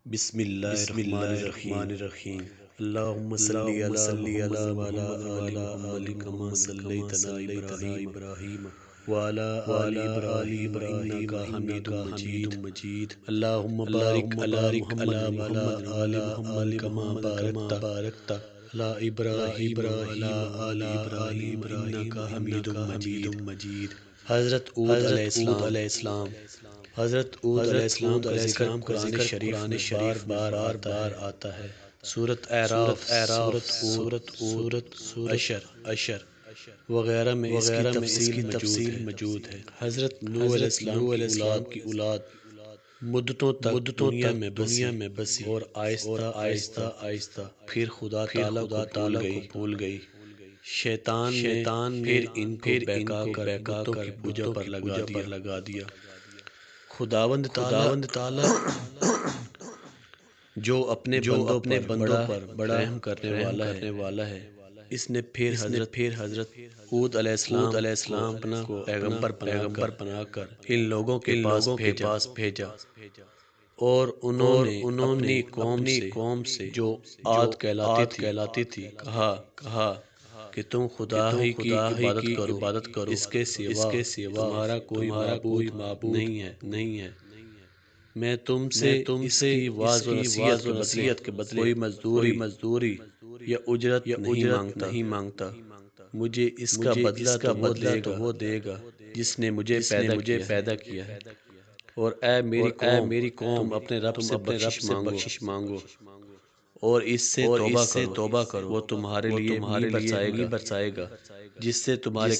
بسم اللہ الرحمن الرحیم اللہم صلی علی محمد وعلی آل کما صلیت علی ابراہیم وعلی آل ابراہیم انکا حمید مجید اللہم بارک علی محمد وعلی آل محمد کما بارکت علی ابراہیم وعلی آل ابراہیم انکا حمید مجید۔ حضرت عود علیہ السلام حضرت عود علیہ السلام کا ذکر قرآن شریف میں بار بار آتا ہے۔ سورۃ اعراف، سورۃ عشر وغیرہ میں اس کی تفصیل موجود ہے۔ حضرت نوح علیہ السلام کی اولاد مدتوں تک دنیا میں بسی اور آہستہ پھر خدا تعالیٰ کو بھول گئی۔ شیطان نے پھر ان کو بہکا کر بتوں کی پوجا پر لگا دیا۔ خداوند تعالیٰ جو اپنے بندوں پر بڑا رحم کرنے والا ہے، اس نے پھر حضرت عود علیہ السلام کو پیغمبر بنا کر ان لوگوں کے پاس بھیجا، اور انہوں نے اپنی قوم سے جو عاد کہلاتی تھی کہا کہ تم خدا ہی کی عبادت کرو، اس کے سوا تمہارا کوئی معبود نہیں ہے۔ میں تم سے اس کی واعظ و نصیحت کے بدلے کوئی مزدوری یا اجرت نہیں مانگتا۔ مجھے اس کا بدلہ تو وہ دے گا جس نے مجھے پیدا کیا ہے۔ اور اے میری قوم، تم اپنے رب سے بخشش مانگو اور اس سے توبہ کرو، وہ تمہارے لیے برسائے گا، جس سے تمہارے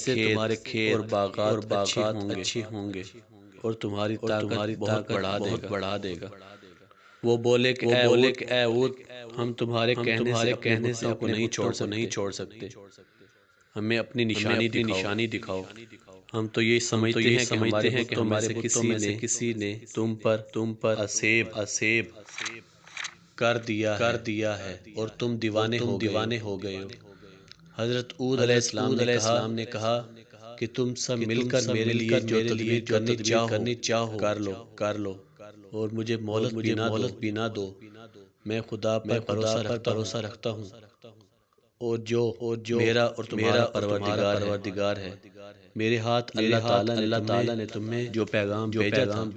کھیت اور باغات اچھے ہوں گے اور تمہاری طاقت بہت بڑھا دے گا۔ وہ بولے کہ اے عود، ہم تمہارے کہنے سے اپنے بتوں کو نہیں چھوڑ سکتے، ہمیں اپنی نشانی دکھاؤ۔ ہم تو یہ سمجھتے ہیں کہ ہمارے بتوں میں سے کسی نے تم پر اسیب کر دیا ہے اور تم دیوانے ہو گئے ہو۔ حضرت عود علیہ السلام نے کہا کہ تم سب مل کر میرے لیے جو تدبیر کرنی چاہو کر لو، اور مجھے مہلت بھی نہ دو۔ میں خدا پر بھروسہ رکھتا ہوں، اور جو میرا اور تمہارا پروردگار ہے۔ میرے ہاتھ اللہ تعالیٰ نے تمہیں جو پیغام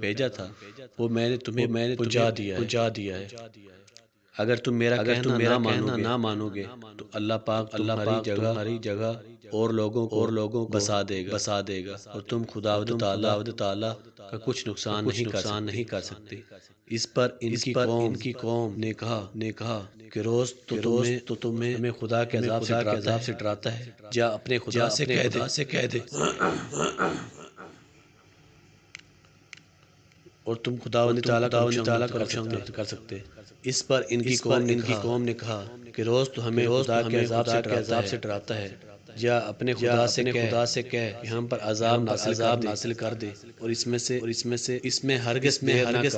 بھیجا تھا وہ میں نے تمہیں پہنچا دیا ہے۔ اگر تم میرا کہنا نہ مانو گے تو اللہ پاک تمہاری جگہ اور لوگوں کو بسا دے گا، اور تم خداوند تعالیٰ کا کچھ نقصان نہیں کر سکتے۔ اس پر ان کی قوم نے کہا کہ روز تو تمہیں ہمیں خدا کے عذاب سے ڈراتا ہے، جا اپنے خدا سے کہہ دے اور تم خداوند تعالیٰ کا رخصت نہیں کر سکتے۔ اس پر ان کی قوم نے کہا کہ روز تو ہمیں خدا کے عذاب سے ڈراتا ہے، جا اپنے خدا سے کہہ کہ ہم پر عذاب نازل کر دے، اور اس میں ہرگز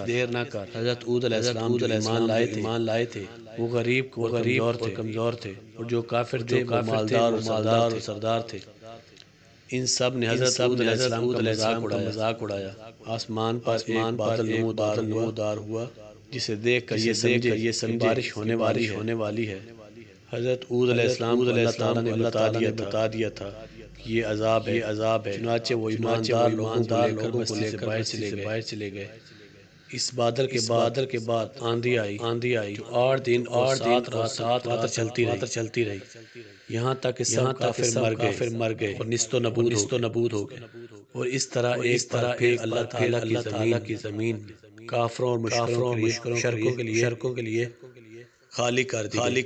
دیر نہ کر۔ حضرت عود علیہ السلام جو ایمان لائے تھے وہ غریب اور کمزور تھے، اور جو کافر تھے وہ مالدار اور سردار تھے۔ ان سب نے حضرت عود علیہ السلام کا مذاق اڑایا۔ آسمان پر ایک بادل نمودار ہوا جسے دیکھ کر یہ سمجھے بارش ہونے والی ہے۔ حضرت عود علیہ السلام کو اللہ تعالیٰ نے بتا دیا تھا کہ یہ عذاب ہے، چنانچہ وہ ایماندار لوگوں کو لے کر بستی سے باہر چلے گئے۔ اس بادل کے بعد آندھی آئی جو 8 دن اور 7 رات چلتی رہی، یہاں تک کہ سب کافر مر گئے اور نیست و نبود ہو گئے۔ اور اس طرح پھر اللہ تعالیٰ کی زمین کافروں اور مشرکوں کے لیے خالی کر دی گئی۔